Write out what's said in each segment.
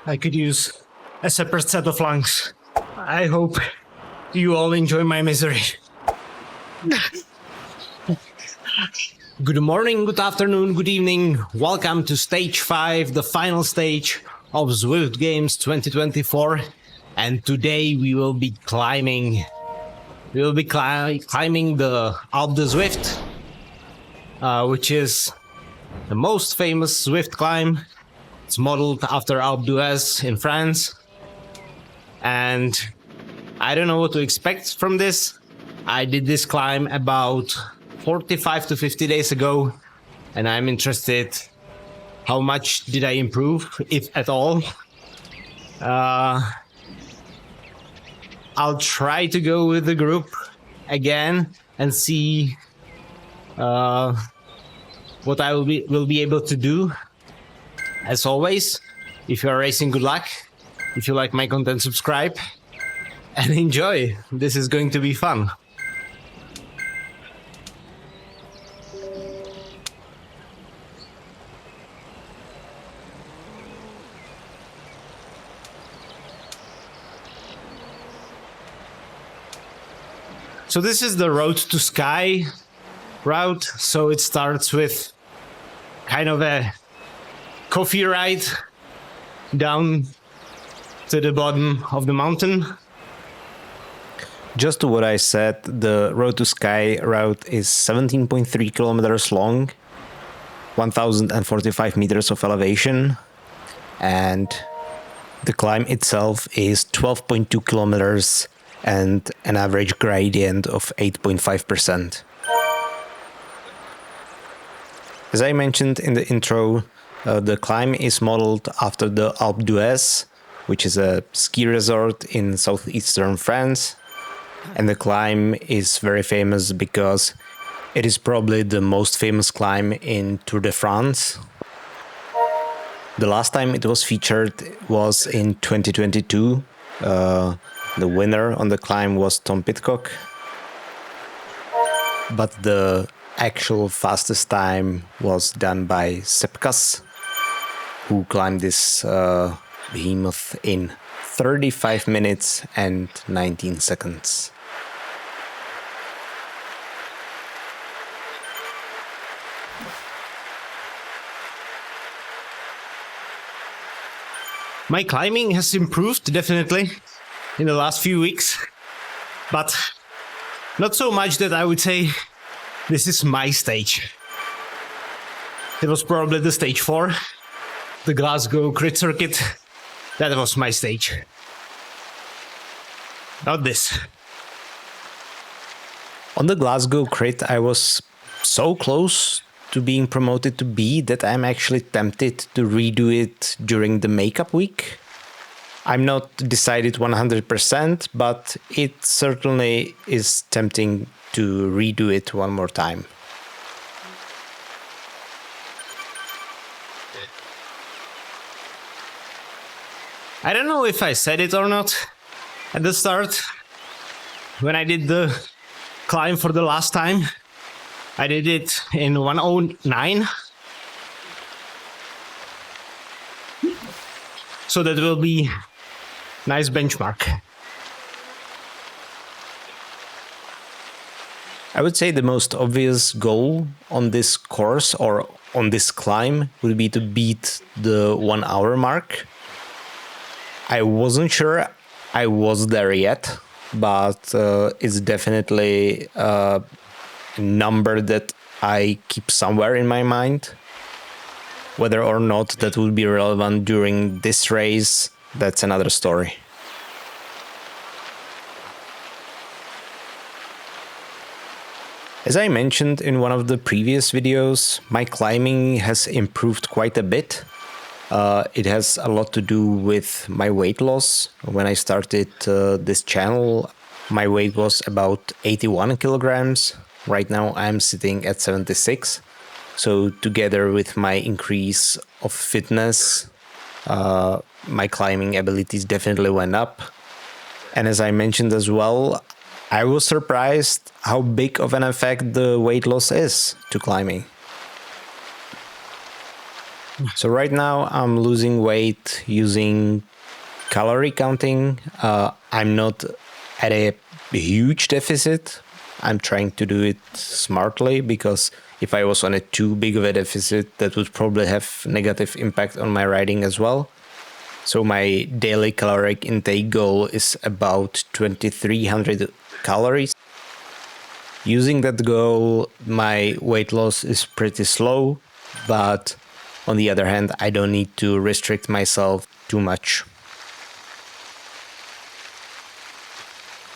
I could use a separate set of lungs. I hope you all enjoy my misery. Good morning, good afternoon, good evening. Welcome to stage 5, the final stage of Zwift Games 2024. And today we will be climbing. Climbing the Alpe du Zwift, which is the most famous Zwift climb. It's modeled after Alpe d'Huez in France. And I don't know what to expect from this. I did this climb about 45 to 50 days ago, and I'm interested how much did I improve, if at all. I'll try to go with the group again and see what I will be able to do. As always, if you are racing, good luck. If you like my content, subscribe and enjoy. This is going to be fun. So this is the Road to Sky route. So it starts with kind of a coffee ride down to the bottom of the mountain. Just to what I said, the Road to Sky route is 17.3 kilometers long, 1,045 meters of elevation, and the climb itself is 12.2 kilometers and an average gradient of 8.5%. As I mentioned in the intro, the climb is modeled after the Alpe d'Huez, which is a ski resort in southeastern France. And the climb is very famous because it is probably the most famous climb in Tour de France. The last time it was featured was in 2022. The winner on the climb was Tom Pidcock. But the actual fastest time was done by Sepkas, who climbed this behemoth in 35 minutes and 19 seconds. My climbing has improved, definitely, in the last few weeks, but not so much that I would say this is my stage. It was probably the stage 4, the Glasgow crit circuit. That was my stage. Not this. On the Glasgow crit, I was so close to being promoted to B that I'm actually tempted to redo it during the makeup week. I'm not decided 100%, but it certainly is tempting to redo it one more time. I don't know if I said it or not at the start. When I did the climb for the last time, I did it in 1:09. So that will be nice benchmark. I would say the most obvious goal on this course or on this climb would be to beat the 1 hour mark. I wasn't sure I was there yet, but it's definitely a number that I keep somewhere in my mind. Whether or not that will be relevant during this race, that's another story. As I mentioned in one of the previous videos, my climbing has improved quite a bit. It has a lot to do with my weight loss. When I started this channel, my weight was about 81 kilograms. Right now I'm sitting at 76. So together with my increase of fitness, my climbing abilities definitely went up. And as I mentioned as well, I was surprised how big of an effect the weight loss is to climbing. So right now I'm losing weight using calorie counting. I'm not at a huge deficit. I'm trying to do it smartly, because if I was on a too big of a deficit, that would probably have negative impact on my riding as well. So my daily caloric intake goal is about 2300 calories. Using that goal, my weight loss is pretty slow, but on the other hand, I don't need to restrict myself too much.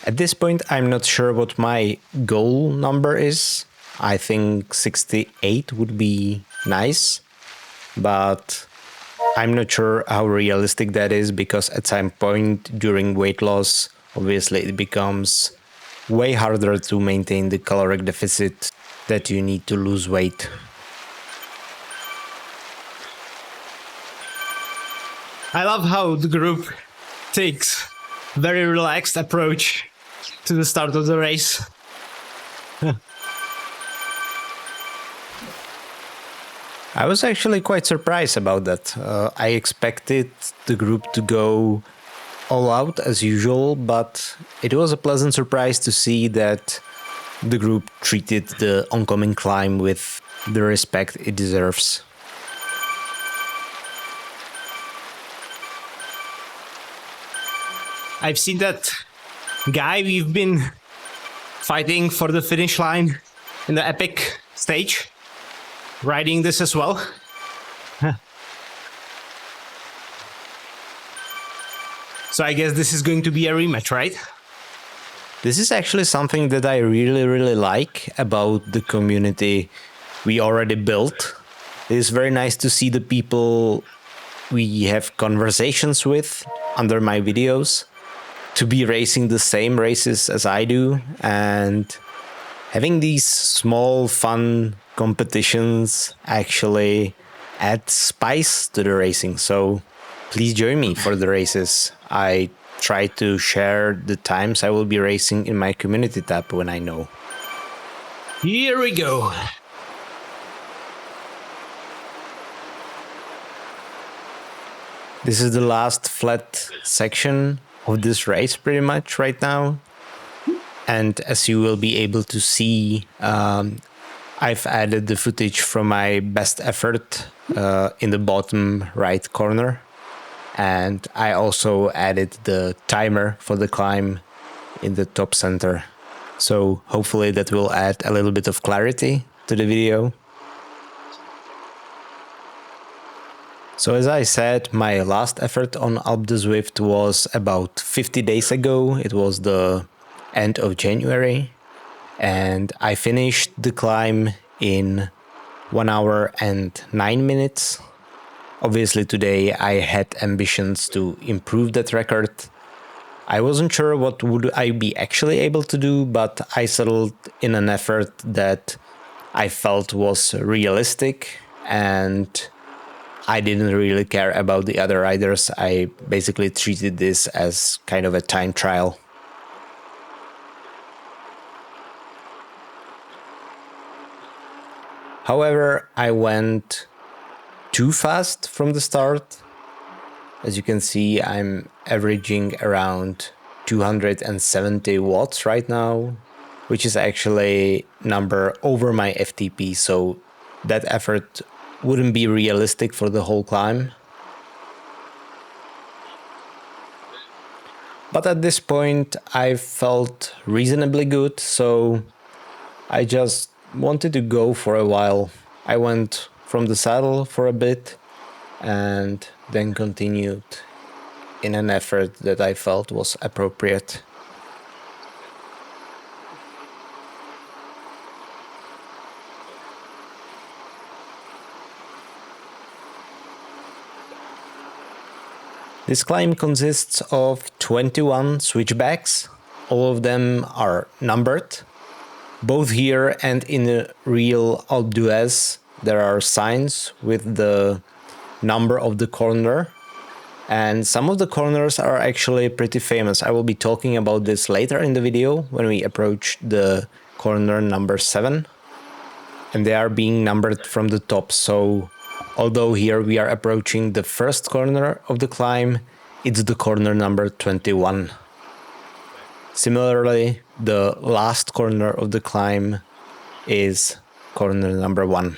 At this point, I'm not sure what my goal number is. I think 68 would be nice, but I'm not sure how realistic that is, because at some point during weight loss, obviously it becomes way harder to maintain the caloric deficit that you need to lose weight. I love how the group takes very relaxed approach to the start of the race. I was actually quite surprised about that. I expected the group to go all out as usual, but it was a pleasant surprise to see that the group treated the oncoming climb with the respect it deserves. I've seen that guy we've been fighting for the finish line in the epic stage, riding this as well. So I guess this is going to be a rematch, right? This is actually something that I really like about the community we already built. It is very nice to see the people we have conversations with under my videos to be racing the same races as I do, and having these small fun competitions actually add spice to the racing. So please join me for the races. I try to share the times I will be racing in my community tab when I know. Here we go. This is the last flat section of this race pretty much right now. And as you will be able to see, I've added the footage from my best effort in the bottom right corner. And I also added the timer for the climb in the top center. So hopefully that will add a little bit of clarity to the video. So as I said, my last effort on Alpe du Zwift was about 50 days ago. It was the end of January. And I finished the climb in 1 hour and 9 minutes. Obviously today I had ambitions to improve that record. I wasn't sure what would I be actually able to do, but I settled in an effort that I felt was realistic, and I didn't really care about the other riders. I basically treated this as kind of a time trial. However, I went too fast from the start. As you can see, I'm averaging around 270 watts right now, which is actually number over my FTP, so that effort wouldn't be realistic for the whole climb. But at this point I felt reasonably good, so I just wanted to go for a while. I went from the saddle for a bit and then continued in an effort that I felt was appropriate. This climb consists of 21 switchbacks. All of them are numbered. Both here and in the real Alpe d'Huez, there are signs with the number of the corner. And some of the corners are actually pretty famous. I will be talking about this later in the video when we approach the corner number 7. And they are being numbered from the top. So Although here we are approaching the first corner of the climb, it's the corner number 21. Similarly, the last corner of the climb is corner number 1.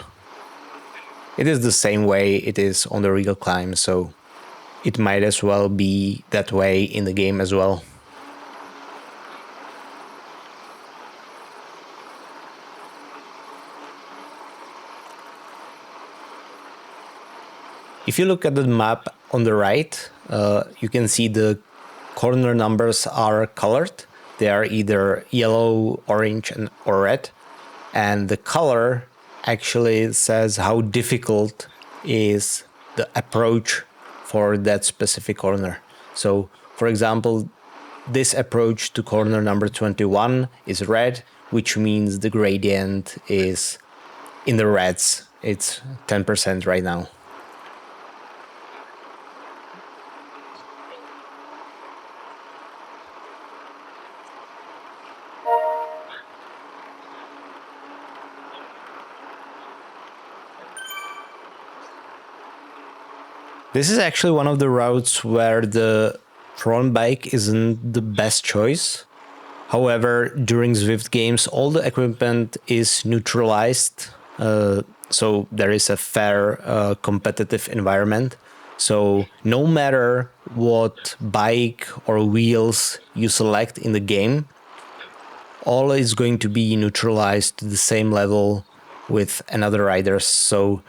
It is the same way it is on the real climb, so it might as well be that way in the game as well. If you look at the map on the right, you can see the corner numbers are colored. They are either yellow, orange, or red. And the color actually says how difficult is the approach for that specific corner. So, for example, this approach to corner number 21 is red, which means the gradient is in the reds. It's 10% right now. This is actually one of the routes where the front bike isn't the best choice. However, during Zwift Games, all the equipment is neutralized, so there is a fair competitive environment. So no matter what bike or wheels you select in the game, all is going to be neutralized to the same level with another riders. So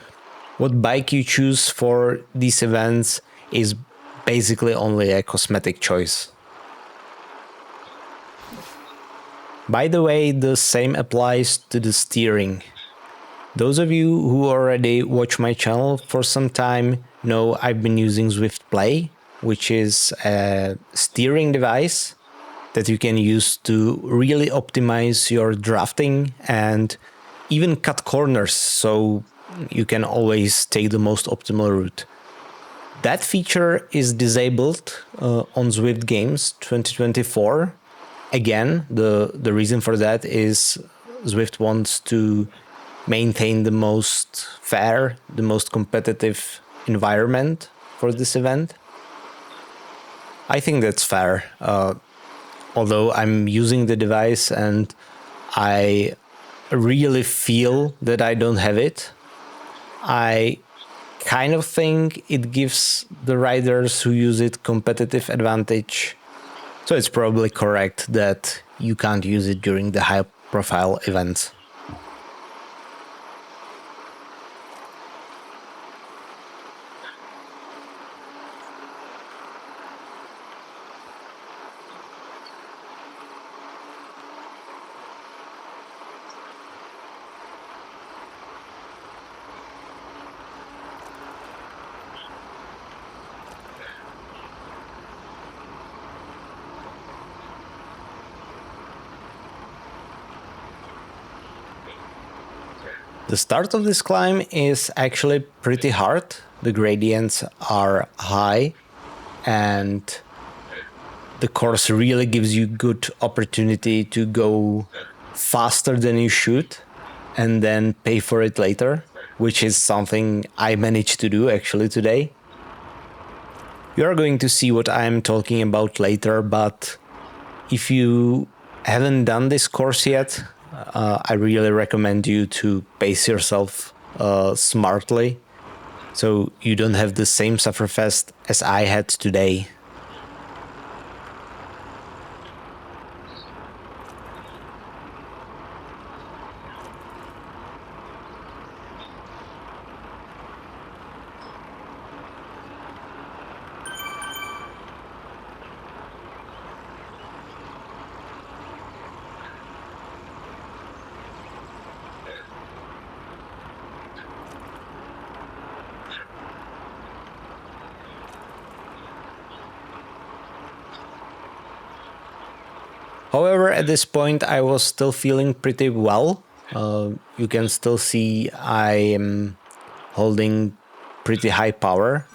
what bike you choose for these events is basically only a cosmetic choice. By the way, the same applies to the steering. Those of you who already watch my channel for some time know I've been using Zwift Play, which is a steering device that you can use to really optimize your drafting and even cut corners, so you can always take the most optimal route. That feature is disabled on Zwift Games 2024. Again, the reason for that is Zwift wants to maintain the most fair, the most competitive environment for this event. I think that's fair. Although I'm using the device and I really feel that I don't have it, I kind of think it gives the riders who use it competitive advantage. So it's probably correct that you can't use it during the high profile events. The start of this climb is actually pretty hard. The gradients are high and the course really gives you good opportunity to go faster than you should and then pay for it later, which is something I managed to do actually today. You are going to see what I'm talking about later, but if you haven't done this course yet, I really recommend you to pace yourself smartly, so you don't have the same sufferfest as I had today. However, at this point I was still feeling pretty well. You can still see I am holding pretty high power.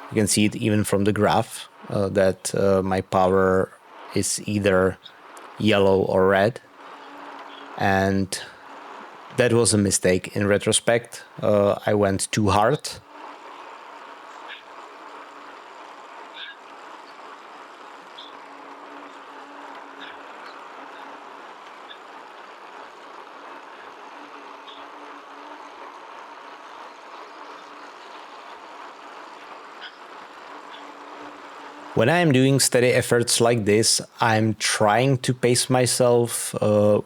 You can see it even from the graph that my power is either yellow or red. And that was a mistake in retrospect. I went too hard When I'm doing steady efforts like this, I'm trying to pace myself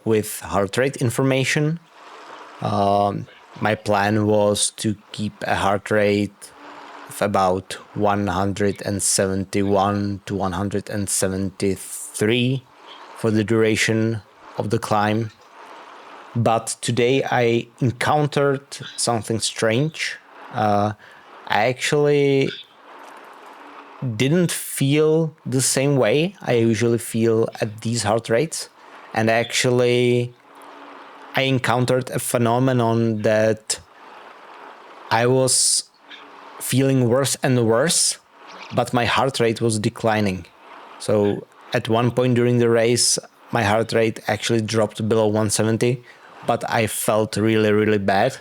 with heart rate information. My plan was to keep a heart rate of about 171 to 173 for the duration of the climb. But today I encountered something strange. I actually didn't feel the same way I usually feel at these heart rates. And actually, I encountered a phenomenon that I was feeling worse and worse, but my heart rate was declining. So at one point during the race, my heart rate actually dropped below 170, but I felt really, really bad.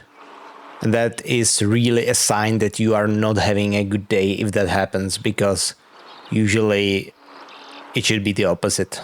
And that is really a sign that you are not having a good day if that happens, because usually it should be the opposite.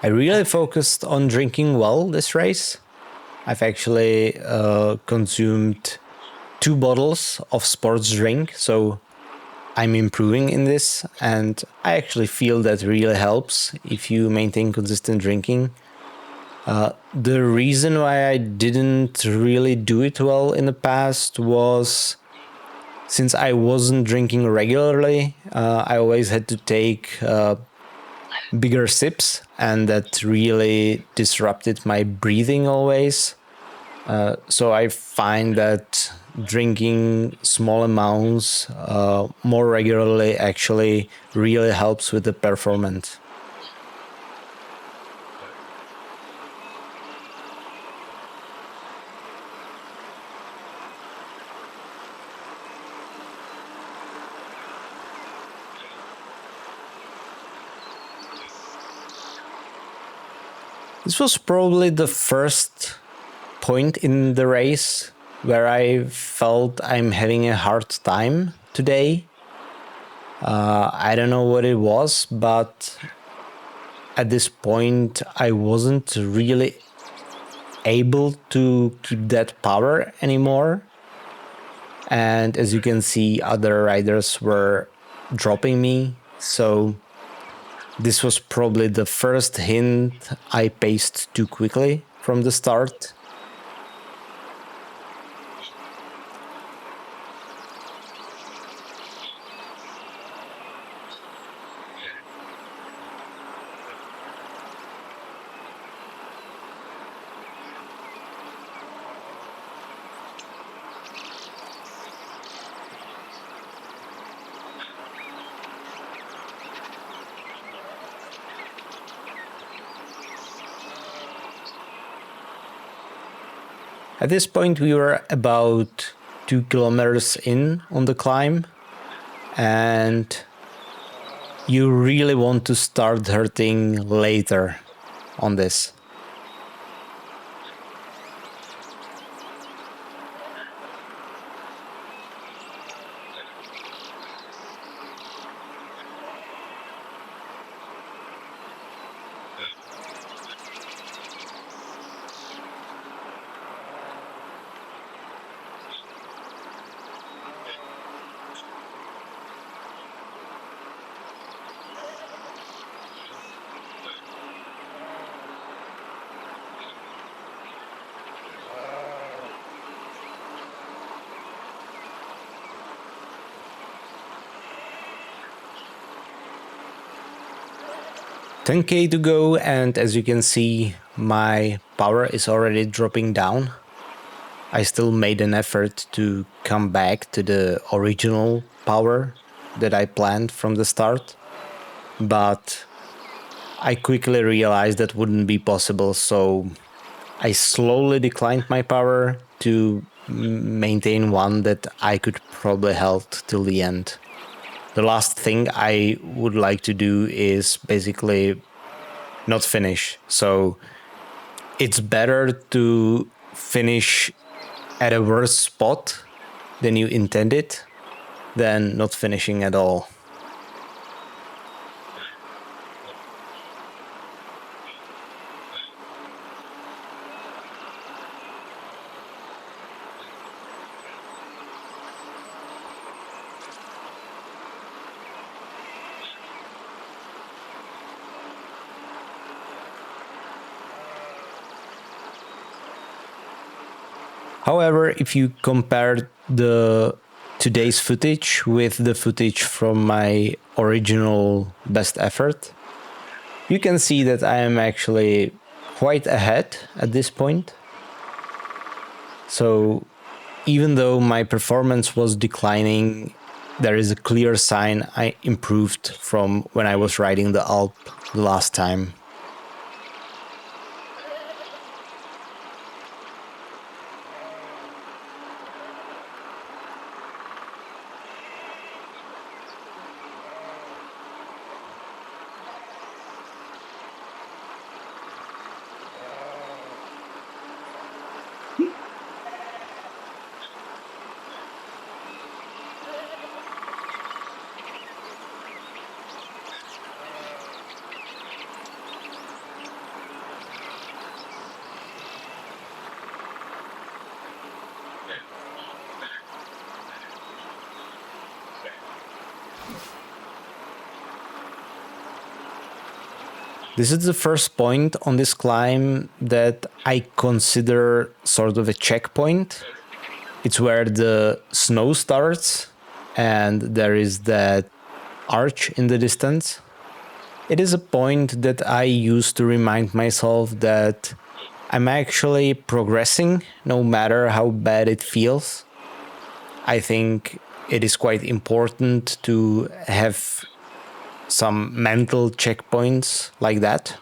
I really focused on drinking well this race. I've actually consumed 2 bottles of sports drink, so I'm improving in this, and I actually feel that really helps if you maintain consistent drinking. The reason why I didn't really do it well in the past was since I wasn't drinking regularly, I always had to take bigger sips, and that really disrupted my breathing always. So I find that drinking small amounts more regularly actually really helps with the performance. This was probably the first point in the race where I felt I'm having a hard time today. I don't know what it was, but at this point I wasn't really able to keep that power anymore. And as you can see, other riders were dropping me. So this was probably the first hint I paced too quickly from the start. At this point, we were about 2 kilometers in on the climb, and you really want to start hurting later on this. $10K to go, and as you can see, my power is already dropping down. I still made an effort to come back to the original power that I planned from the start, but I quickly realized that wouldn't be possible, so I slowly declined my power to maintain one that I could probably hold till the end. the last thing I would like to do is basically not finish. So it's better to finish at a worse spot than you intended than not finishing at all. However, if you compare the today's footage with the footage from my original best effort, you can see that I am actually quite ahead at this point. So even though my performance was declining, there is a clear sign I improved from when I was riding the Alp the last time. This is the first point on this climb that I consider sort of a checkpoint. It's where the snow starts and there is that arch in the distance. It is a point that I use to remind myself that I'm actually progressing no matter how bad it feels. I think it is quite important to have some mental checkpoints like that.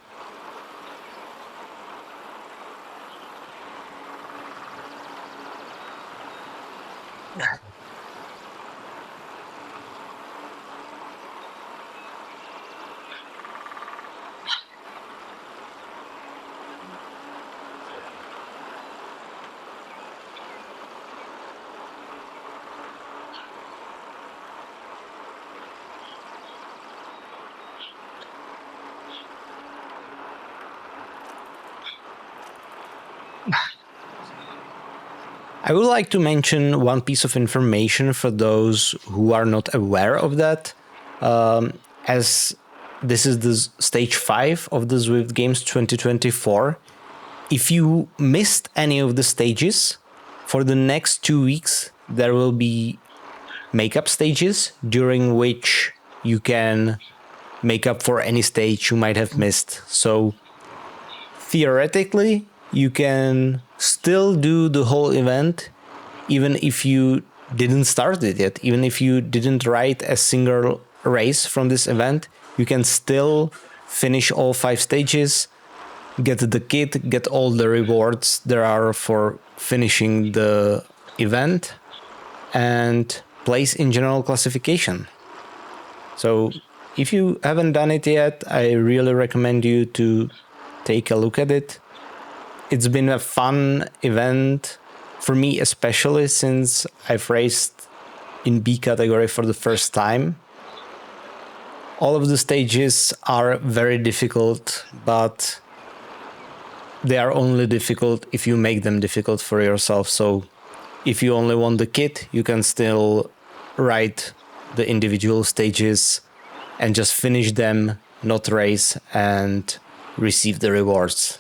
I would like to mention one piece of information for those who are not aware of that. As this is the stage 5 of the Zwift Games 2024, if you missed any of the stages, for the next 2 weeks there will be makeup stages during which you can make up for any stage you might have missed. So theoretically, you can still do the whole event even if you didn't start it yet. Even if you didn't ride a single race from this event, you can still finish all 5 stages, get the kit, get all the rewards there are for finishing the event, and place in general classification. So if you haven't done it yet, I really recommend you to take a look at it. It's been a fun event for me, especially since I've raced in B category for the first time. All of the stages are very difficult, but they are only difficult if you make them difficult for yourself. So if you only want the kit, you can still ride the individual stages and just finish them, not race, and receive the rewards.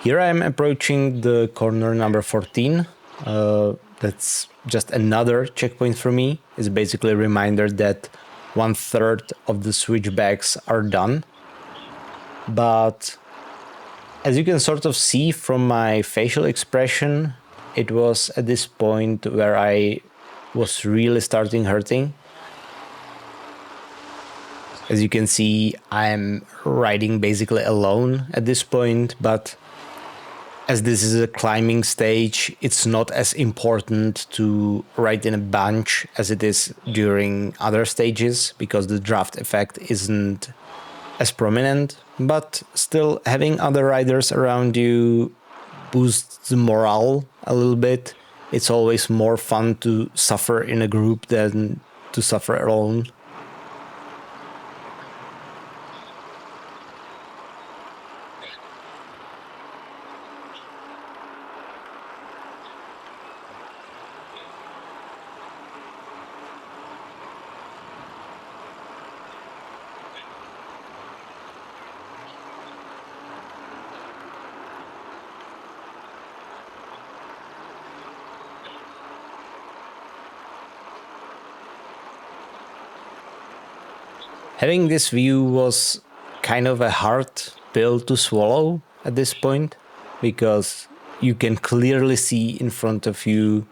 Here I am approaching the corner number 14. That's just another checkpoint for me. It's basically a reminder that 1/3 of the switchbacks are done. But as you can sort of see from my facial expression, it was at this point where I was really starting hurting. As you can see, I'm riding basically alone at this point, but as this is a climbing stage, it's not as important to ride in a bunch as it is during other stages, because the draft effect isn't as prominent, but still having other riders around you boosts the morale a little bit. It's always more fun to suffer in a group than to suffer alone. Having this view was kind of a hard pill to swallow at this point, because you can clearly see in front of you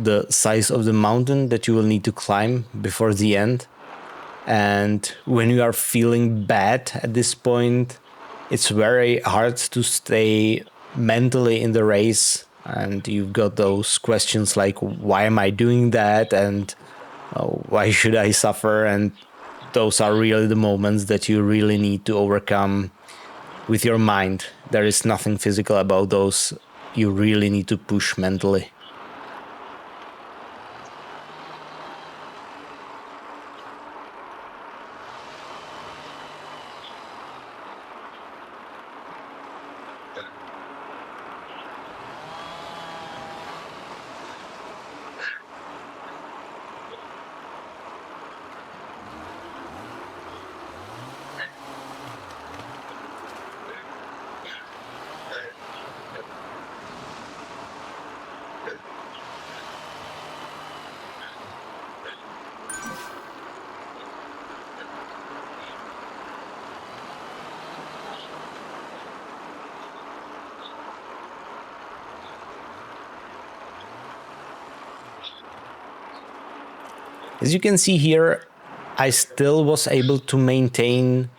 the size of the mountain that you will need to climb before the end. And when you are feeling bad at this point, it's very hard to stay mentally in the race. And you've got those questions like, why am I doing that? And why should I suffer? And those are really the moments that you really need to overcome with your mind. There is nothing physical about those. You really need to push mentally. As you can see here, I still was able to maintain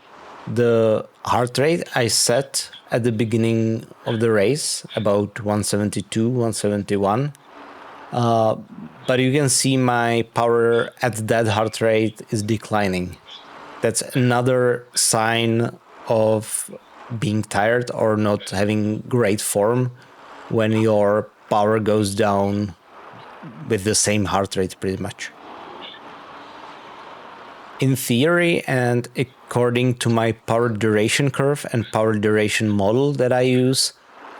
the heart rate I set at the beginning of the race, about 172, 171. But you can see my power at that heart rate is declining. That's another sign of being tired or not having great form, when your power goes down with the same heart rate pretty much. In theory, and according to my power duration curve and power duration model that I use,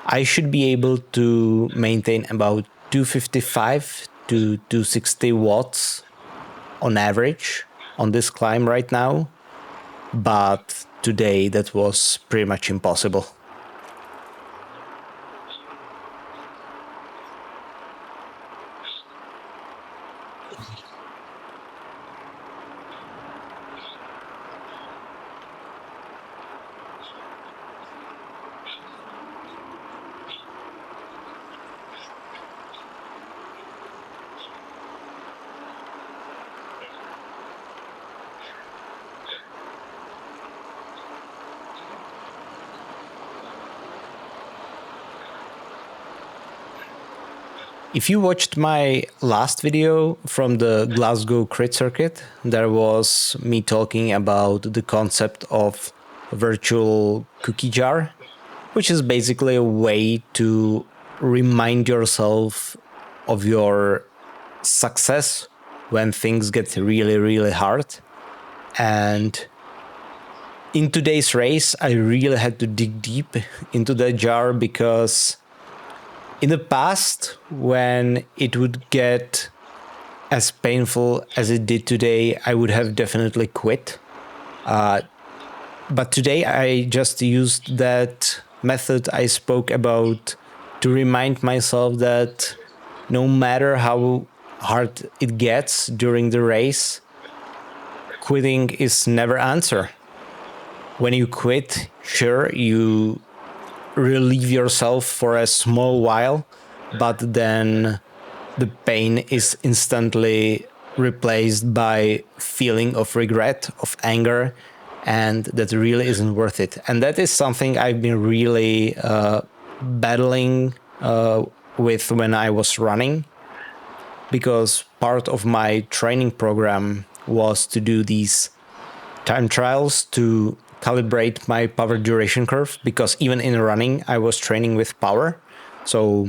I should be able to maintain about 255 to 260 watts on average on this climb right now. But today that was pretty much impossible. If you watched my last video from the Glasgow crit circuit, there was me talking about the concept of virtual cookie jar, which is basically a way to remind yourself of your success when things get really, really hard. And in today's race, I really had to dig deep into that jar, because in the past, when it would get as painful as it did today, I would have definitely quit. But today I just used that method I spoke about to remind myself that no matter how hard it gets during the race, quitting is never answer. When you quit, sure, you relieve yourself for a small while, but then the pain is instantly replaced by feeling of regret, of anger, and that really isn't worth it. And that is something I've been really battling with when I was running, because part of my training program was to do these time trials to calibrate my power duration curve, because even in running I was training with power, so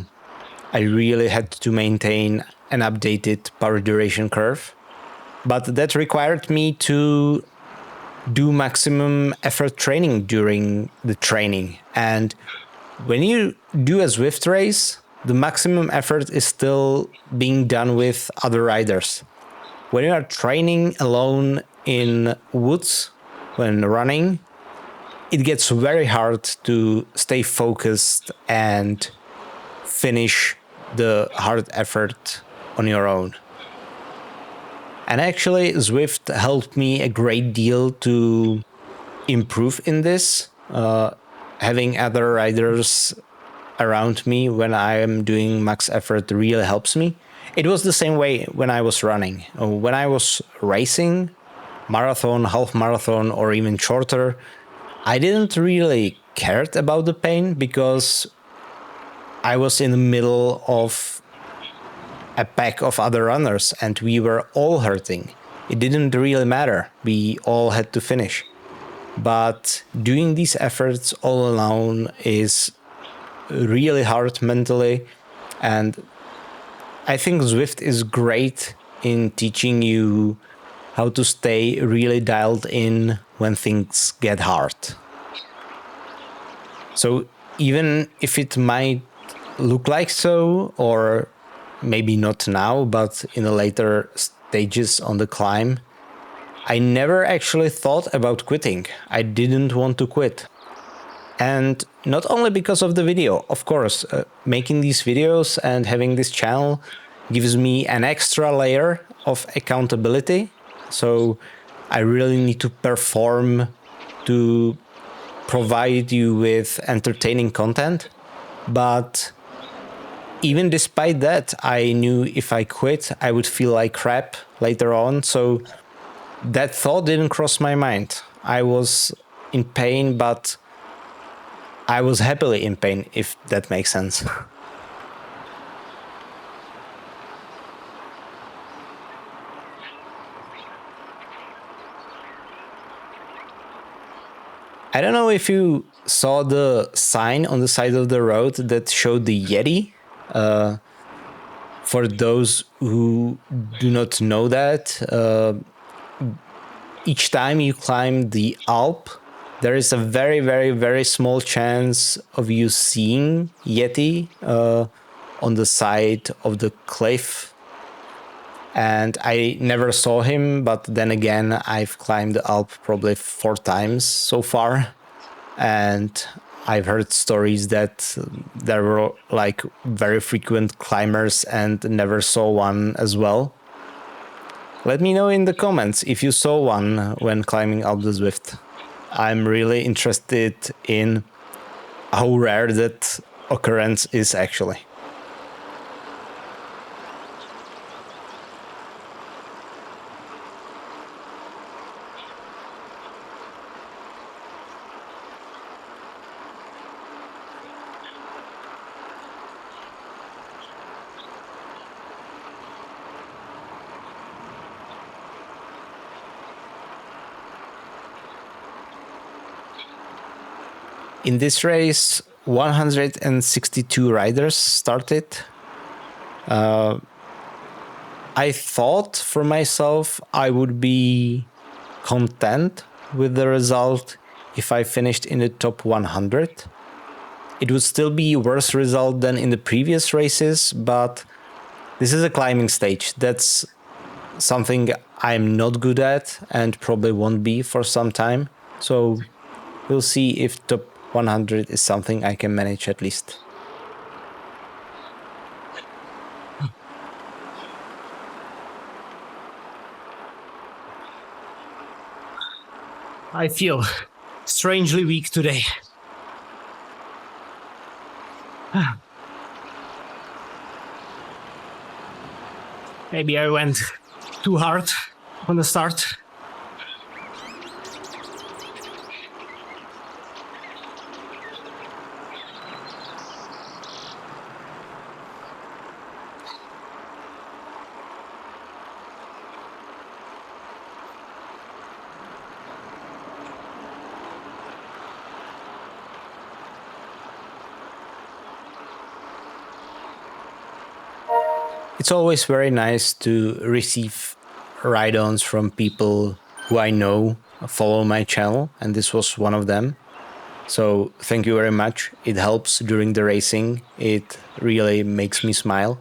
I really had to maintain an updated power duration curve. But that required me to do maximum effort training during the training. And when you do a Zwift race, the maximum effort is still being done with other riders. When you are training alone in woods, when running, it gets very hard to stay focused and finish the hard effort on your own. And actually, Zwift helped me a great deal to improve in this. Having other riders around me when I am doing max effort really helps me. It was the same way when I was running. When I was racing, marathon, half marathon, or even shorter, I didn't really cared about the pain because I was in the middle of a pack of other runners and we were all hurting. It didn't really matter. We all had to finish. But doing these efforts all alone is really hard mentally, and I think Zwift is great in teaching you how to stay really dialed in when things get hard. So even if it might look like so, or maybe not now, but in the later stages on the climb, I never actually thought about quitting. I didn't want to quit. And not only because of the video, of course, making these videos and having this channel gives me an extra layer of accountability. So I really need to perform to provide you with entertaining content. But even despite that, I knew if I quit, I would feel like crap later on. So that thought didn't cross my mind. I was in pain, but I was happily in pain, if that makes sense. I don't know if you saw the sign on the side of the road that showed the Yeti. For those who do not know that, each time you climb the Alp, there is a very, very, very small chance of you seeing Yeti on the side of the cliff. And I never saw him, but then again, I've climbed the Alp probably 4 times so far. And I've heard stories that there were like very frequent climbers and never saw one as well. Let me know in the comments if you saw one when climbing Alpe du Zwift. I'm really interested in how rare that occurrence is actually. In this race, 162 riders started. I thought for myself I would be content with the result if I finished in the top 100. It would still be a worse result than in the previous races, but this is a climbing stage. That's something I'm not good at and probably won't be for some time. So we'll see if top 100 is something I can manage at least. I feel strangely weak today. Maybe I went too hard on the start. It's always very nice to receive ride-ons from people who I know follow my channel, and this was one of them. So thank you very much. It helps during the racing. It really makes me smile.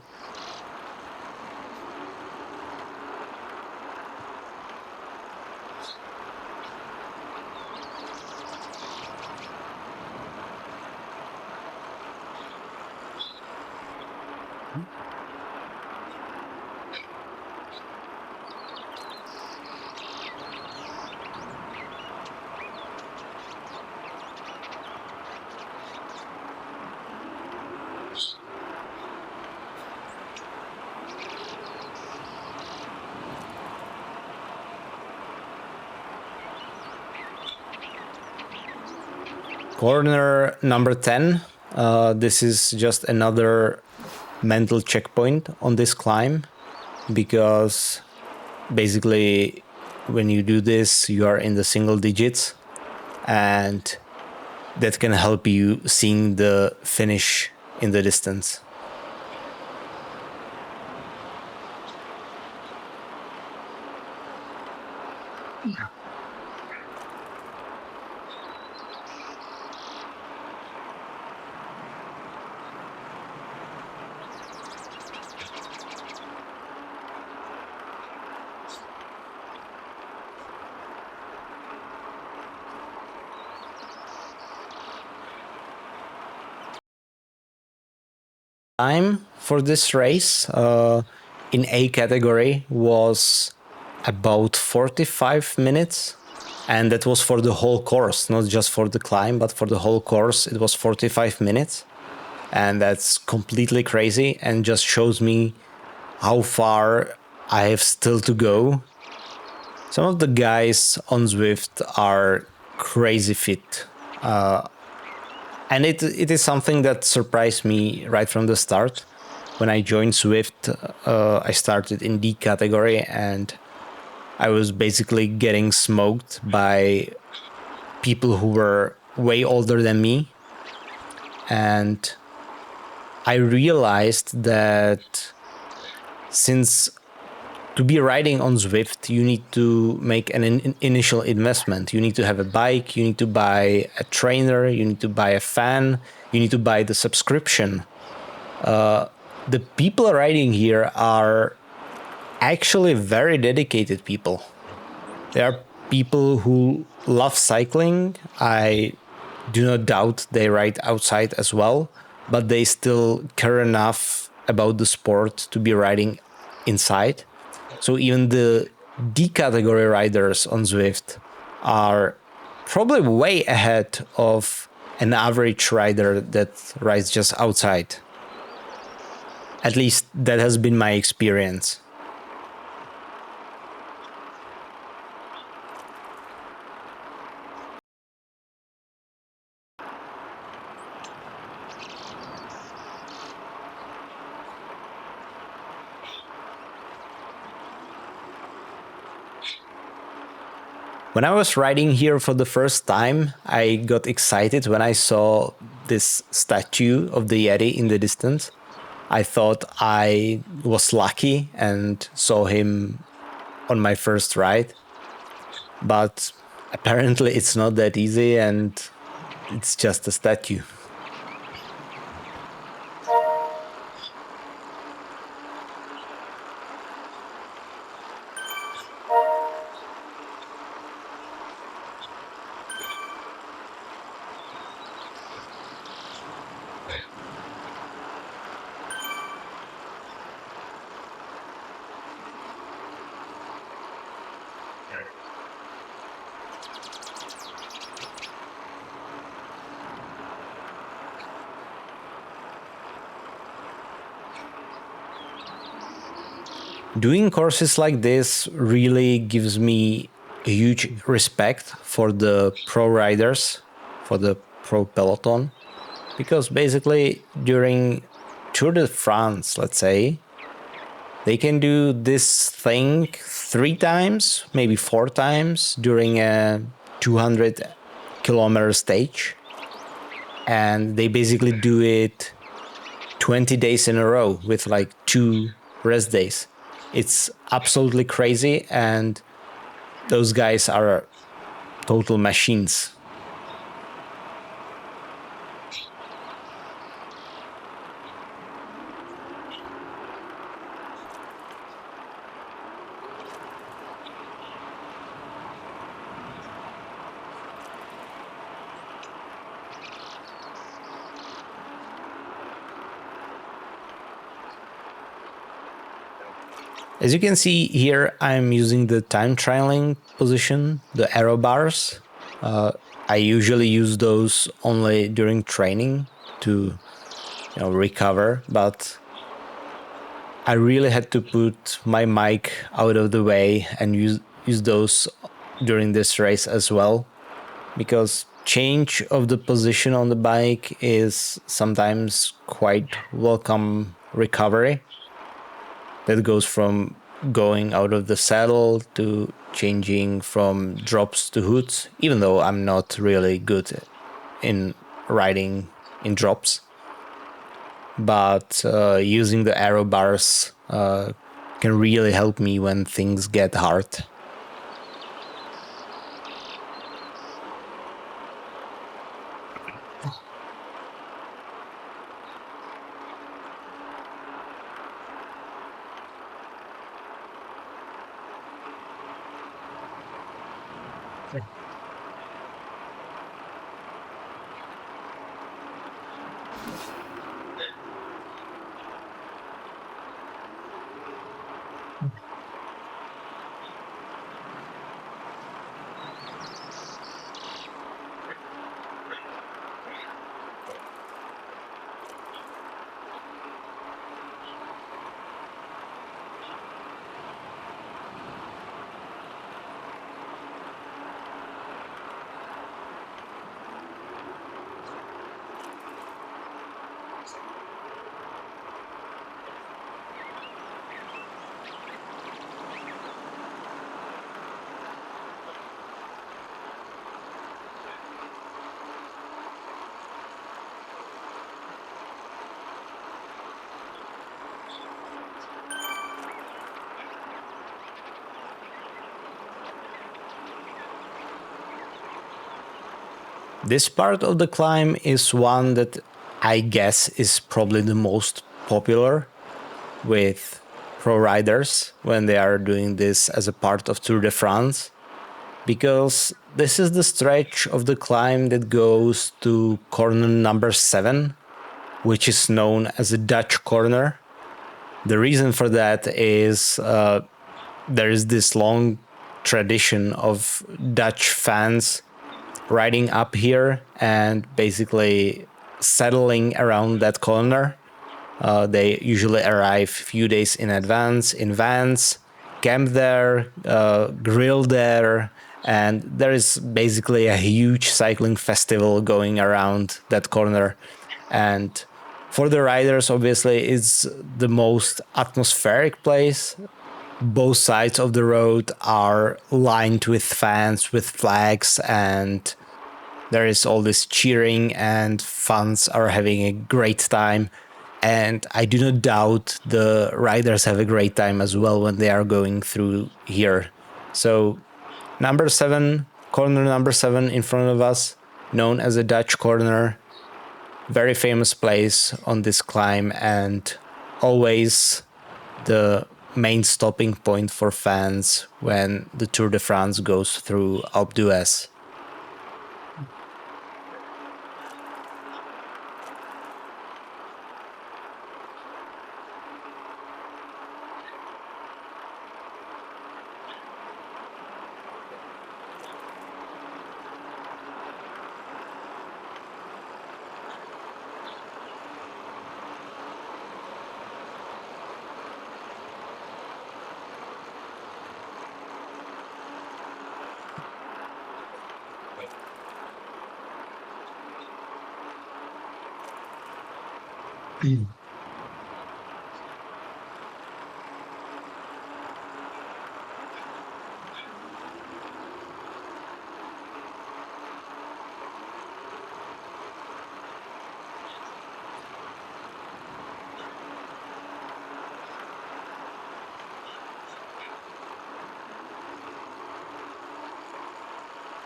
Corner number 10. This is just another mental checkpoint on this climb, because basically when you do this, you are in the single digits, and that can help you seeing the finish in the distance. Time for this race in A category was about 45 minutes, and that was for the whole course, not just for the climb, but for the whole course it was 45 minutes, and that's completely crazy and just shows me how far I have still to go. Some of the guys on Zwift are crazy fit, and it is something that surprised me right from the start. When I joined Zwift, I started in D category, and I was basically getting smoked by people who were way older than me. And I realized that since to be riding on Zwift, you need to make an initial investment. You need to have a bike, you need to buy a trainer, you need to buy a fan, you need to buy the subscription. The people riding here are actually very dedicated people. They are people who love cycling. I do not doubt they ride outside as well, but they still care enough about the sport to be riding inside. So even the D category riders on Zwift are probably way ahead of an average rider that rides just outside. At least that has been my experience. When I was riding here for the first time, I got excited when I saw this statue of the Yeti in the distance. I thought I was lucky and saw him on my first ride. But apparently it's not that easy, and it's just a statue. Doing courses like this really gives me a huge respect for the pro riders, for the pro peloton, because basically during Tour de France, let's say, they can do this thing 3 times, maybe 4 times during a 200-kilometer stage, and they basically do it 20 days in a row with like 2 rest days. It's absolutely crazy, and those guys are total machines. As you can see here, I'm using the time trialing position, the arrow bars. I usually use those only during training to recover, but I really had to put my mic out of the way and use those during this race as well, because change of the position on the bike is sometimes quite welcome recovery. That goes from going out of the saddle to changing from drops to hoods, even though I'm not really good in riding in drops. But using the arrow bars can really help me when things get hard. This part of the climb is one that I guess is probably the most popular with pro riders when they are doing this as a part of Tour de France, because this is the stretch of the climb that goes to corner number 7, which is known as a Dutch corner. The reason for that is there is this long tradition of Dutch fans riding up here and basically settling around that corner. They usually arrive a few days in advance in vans, camp there, grill there, and there is basically a huge cycling festival going around that corner. And for the riders, obviously, it's the most atmospheric place. Both sides of the road are lined with fans, with flags, and there is all this cheering, and fans are having a great time. And I do not doubt the riders have a great time as well when they are going through here. So number 7, corner number 7 in front of us, known as a Dutch corner, very famous place on this climb, and always the main stopping point for fans when the Tour de France goes through Alpe d'Huez.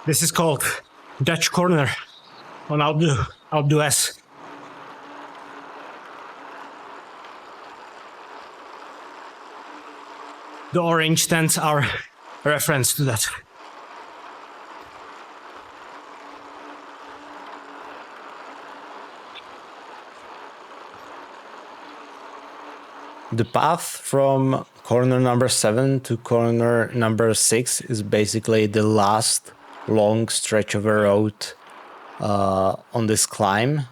This is called Dutch Corner on Alpe d'Huez. The orange tents are a reference to that. The path from corner number 7 to corner number 6 is basically the last long stretch of a road on this climb.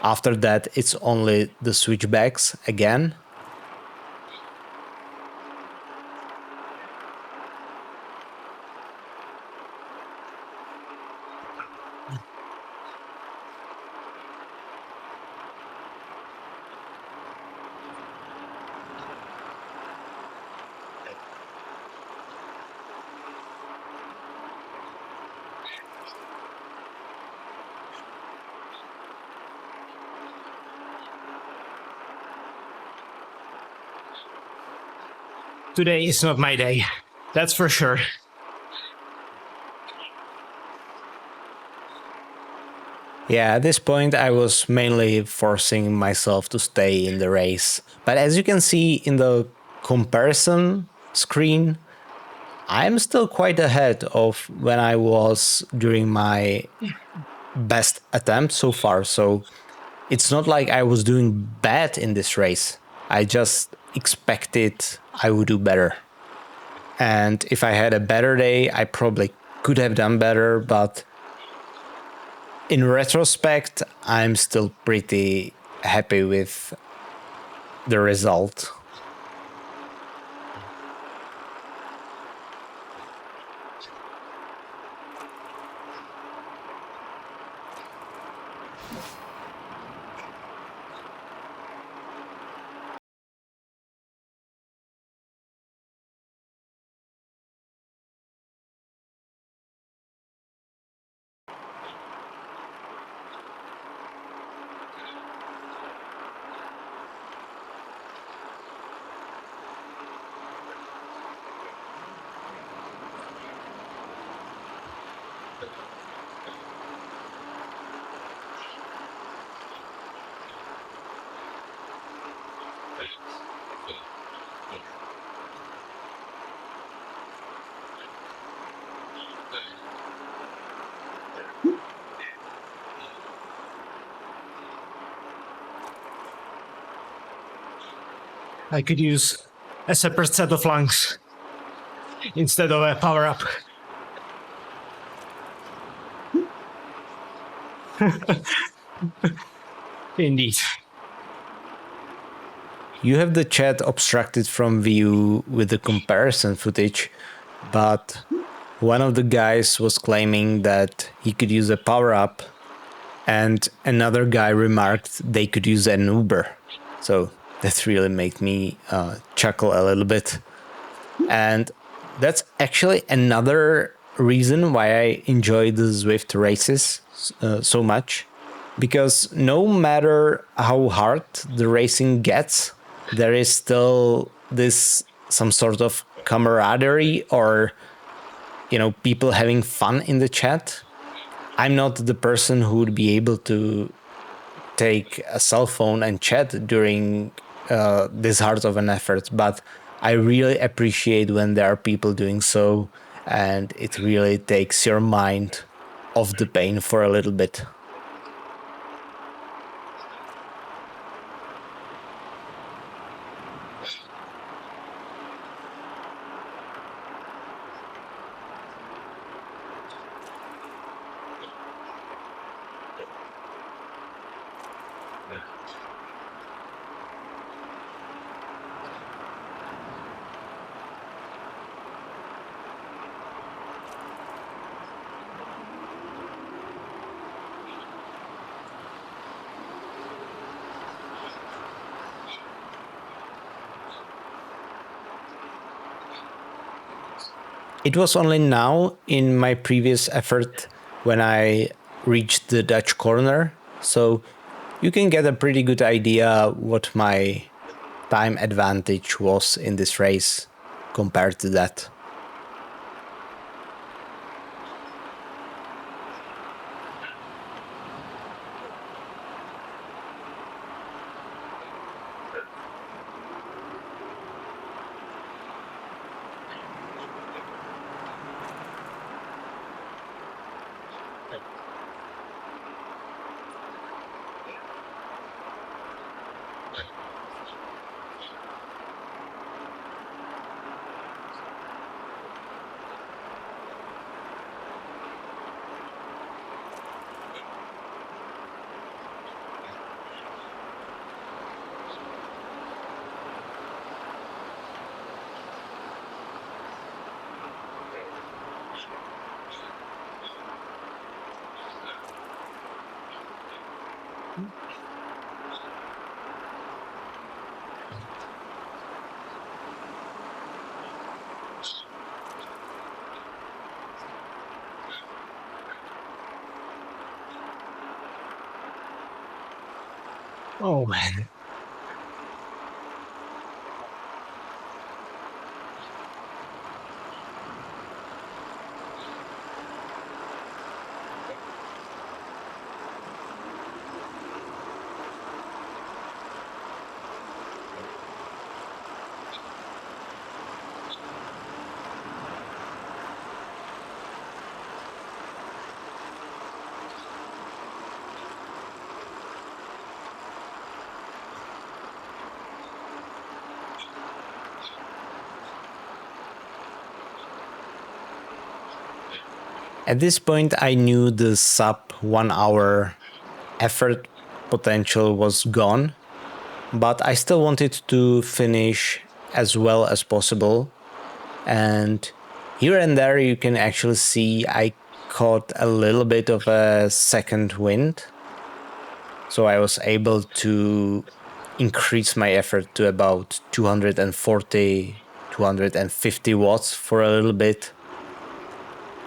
After that, it's only the switchbacks again. Today is not my day, that's for sure. Yeah, at this point I was mainly forcing myself to stay in the race. But as you can see in the comparison screen, I'm still quite ahead of when I was during my best attempt so far. So it's not like I was doing bad in this race. I just expected I would do better. And if I had a better day, I probably could have done better, but in retrospect, I'm still pretty happy with the result. I could use a separate set of lungs instead of a power-up. Indeed. You have the chat obstructed from view with the comparison footage, but one of the guys was claiming that he could use a power-up, and another guy remarked they could use an Uber. So that really made me chuckle a little bit. And that's actually another reason why I enjoy the Zwift races so much. Because no matter how hard the racing gets, there is still this some sort of camaraderie or, you know, people having fun in the chat. I'm not the person who would be able to take a cell phone and chat during this hard of an effort, but I really appreciate when there are people doing so, and it really takes your mind off the pain for a little bit. It was only now in my previous effort when I reached the Dutch corner, so you can get a pretty good idea what my time advantage was in this race compared to that. Oh man. At this point, I knew the sub 1 hour effort potential was gone, but I still wanted to finish as well as possible. And here and there, you can actually see I caught a little bit of a second wind. So I was able to increase my effort to about 240, 250 watts for a little bit.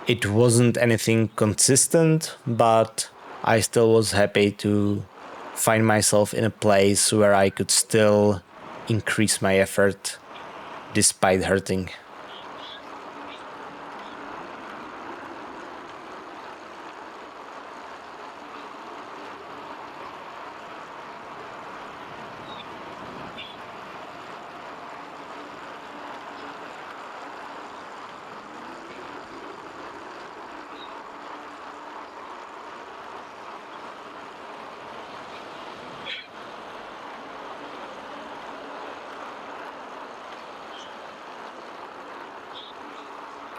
It wasn't anything consistent, but I still was happy to find myself in a place where I could still increase my effort despite hurting.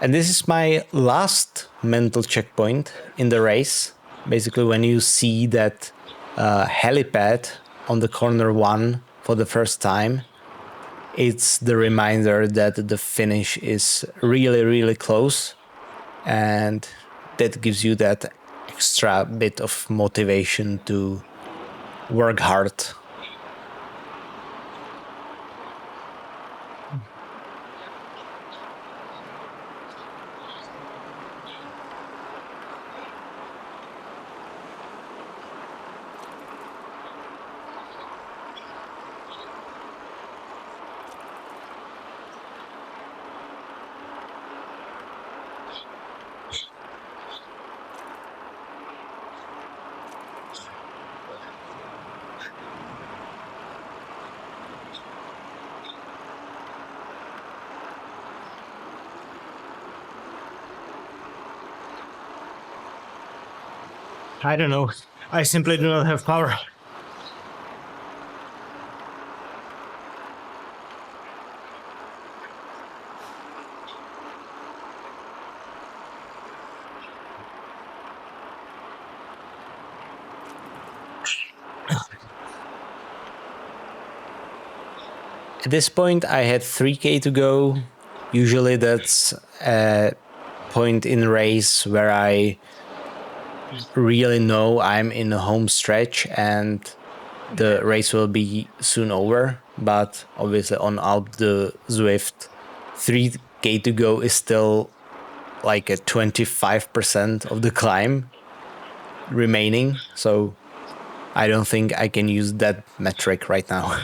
And this is my last mental checkpoint in the race. Basically, when you see that helipad on the corner 1 for the first time, it's the reminder that the finish is really, really close. And that gives you that extra bit of motivation to work hard. I don't know. I simply do not have power. At this point, I had 3K to go. Usually that's a point in race where I really know I'm in the home stretch and the race will be soon over. But obviously on Alpe du Zwift, 3K to go is still like a 25% of the climb remaining, so I don't think I can use that metric right now.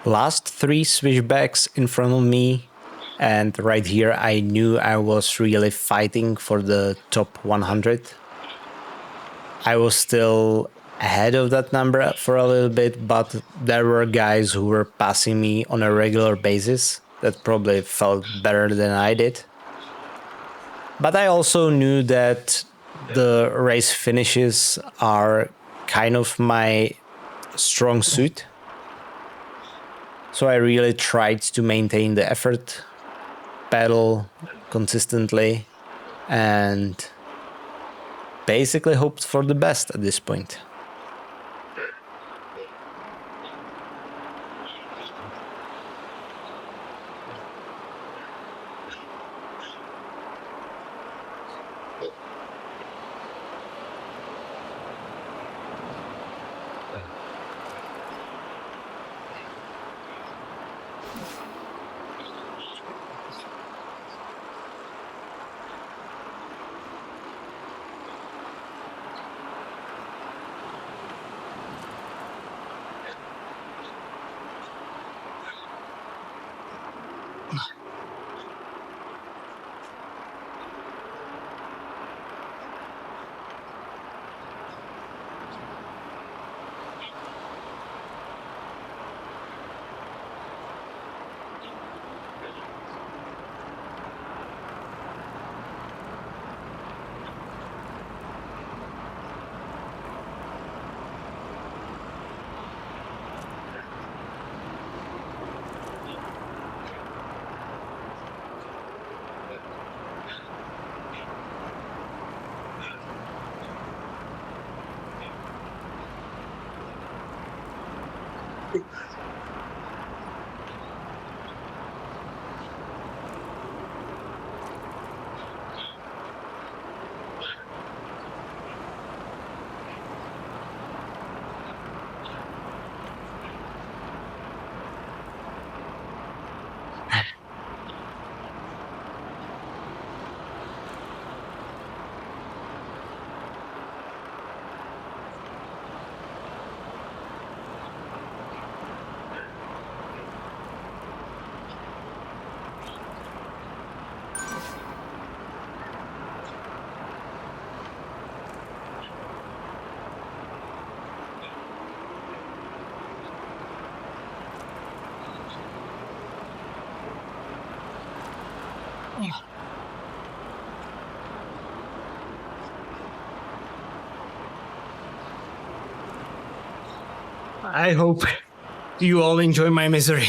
Last 3 switchbacks in front of me, and right here I knew I was really fighting for the top 100. I was still ahead of that number for a little bit, but there were guys who were passing me on a regular basis that probably felt better than I did. But I also knew that the race finishes are kind of my strong suit. So I really tried to maintain the effort, pedal consistently, and basically hoped for the best at this point. I hope you all enjoy my misery.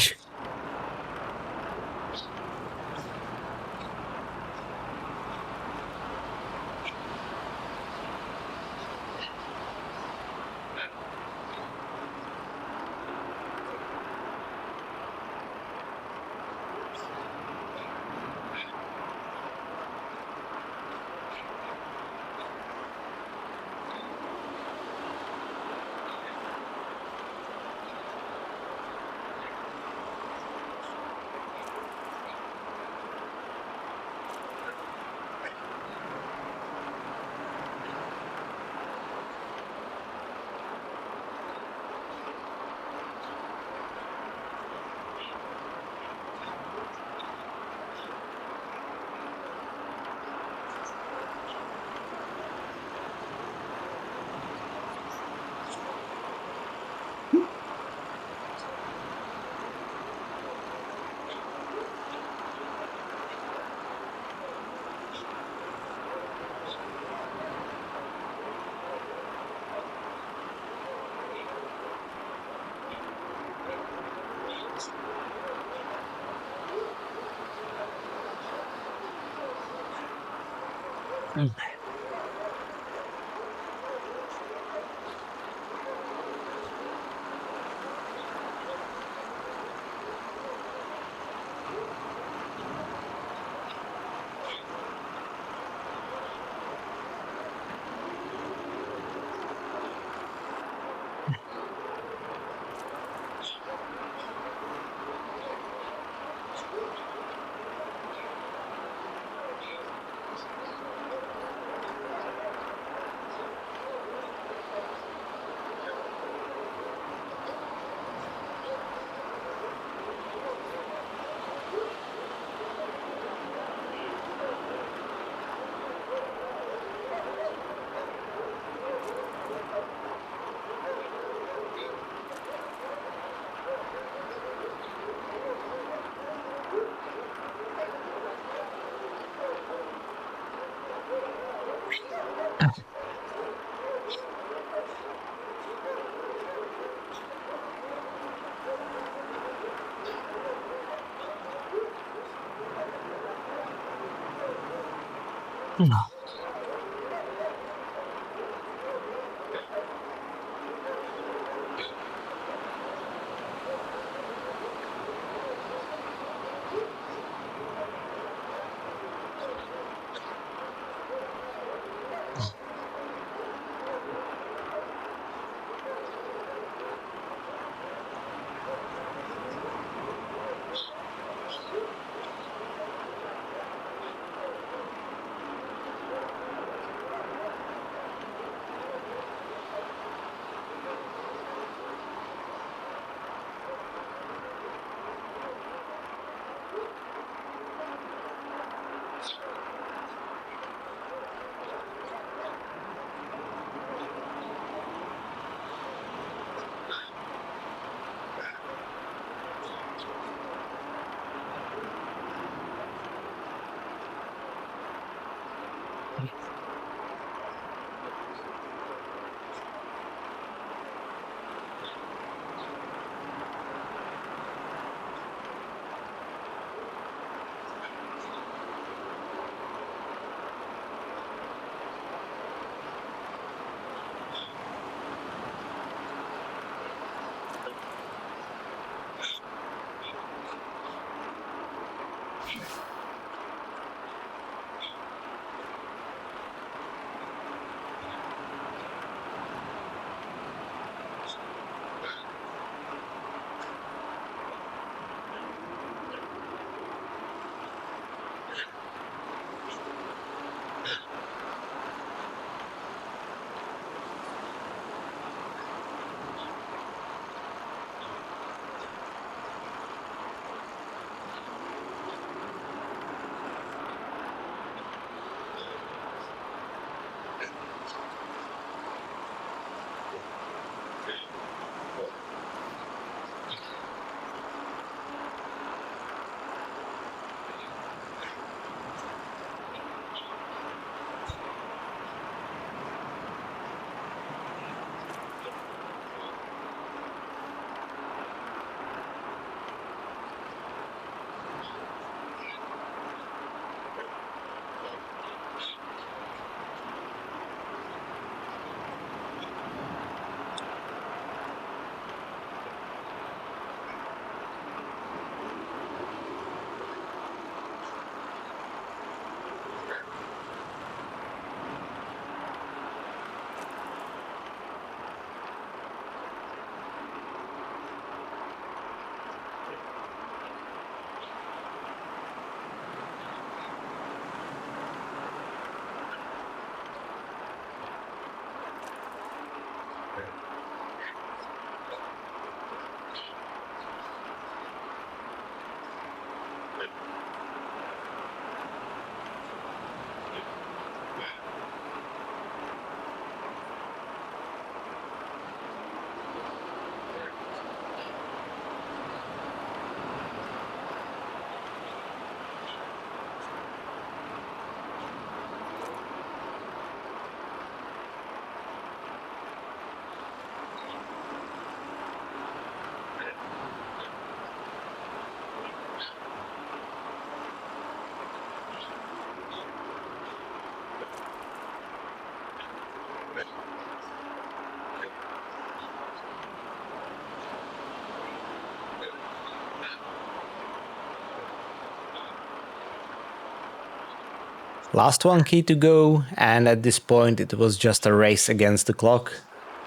Last 1K to go, and at this point it was just a race against the clock.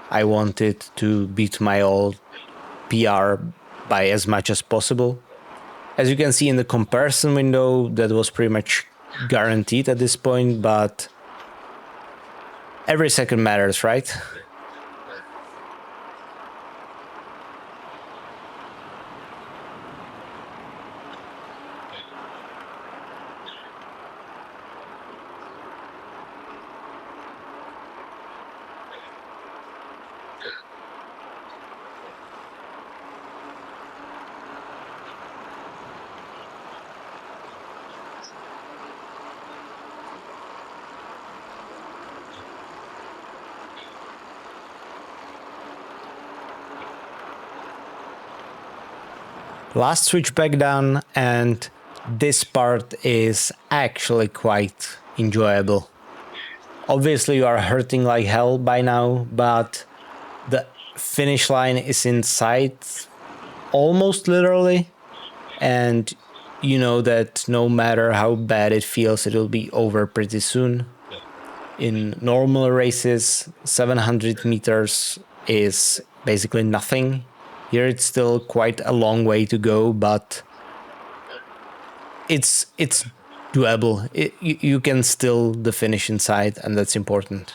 I wanted to beat my old PR by as much as possible. As you can see in the comparison window, that was pretty much guaranteed at this point, but every second matters, right? Last switchback done, and this part is actually quite enjoyable. Obviously you are hurting like hell by now, but the finish line is in sight almost literally, and you know that no matter how bad it feels, it will be over pretty soon. In normal races, 700 meters is basically nothing. Here it's still quite a long way to go, but it's doable. You can still the finish in sight, and that's important.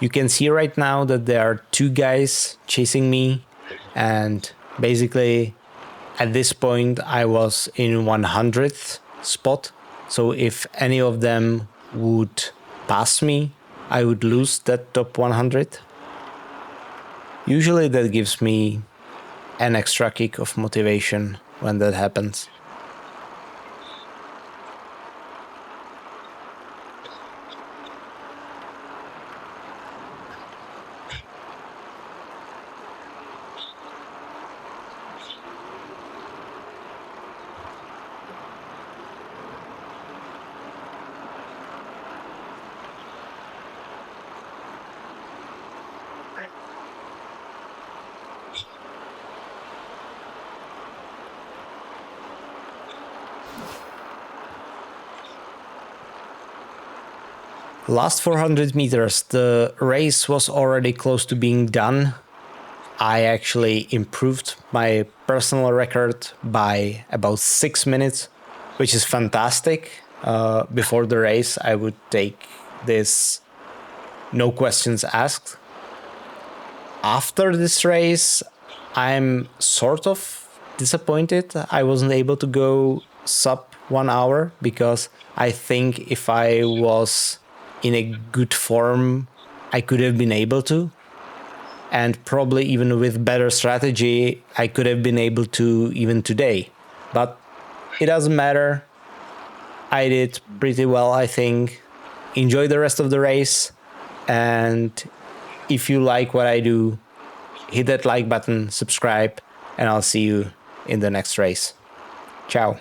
You can see right now that there are two guys chasing me, and basically at this point I was in 100th spot, so if any of them would pass me, I would lose that top 100. Usually that gives me an extra kick of motivation when that happens. Last 400 meters, the race was already close to being done. I actually improved my personal record by about 6 minutes, which is fantastic. Before the race, I would take this no questions asked. After this race, I'm sort of disappointed I wasn't able to go sub 1 hour, because I think if I was in a good form, I could have been able to. And probably even with better strategy, I could have been able to even today. But it doesn't matter. I did pretty well, I think. Enjoy the rest of the race. And if you like what I do, hit that like button, subscribe, and I'll see you in the next race. Ciao.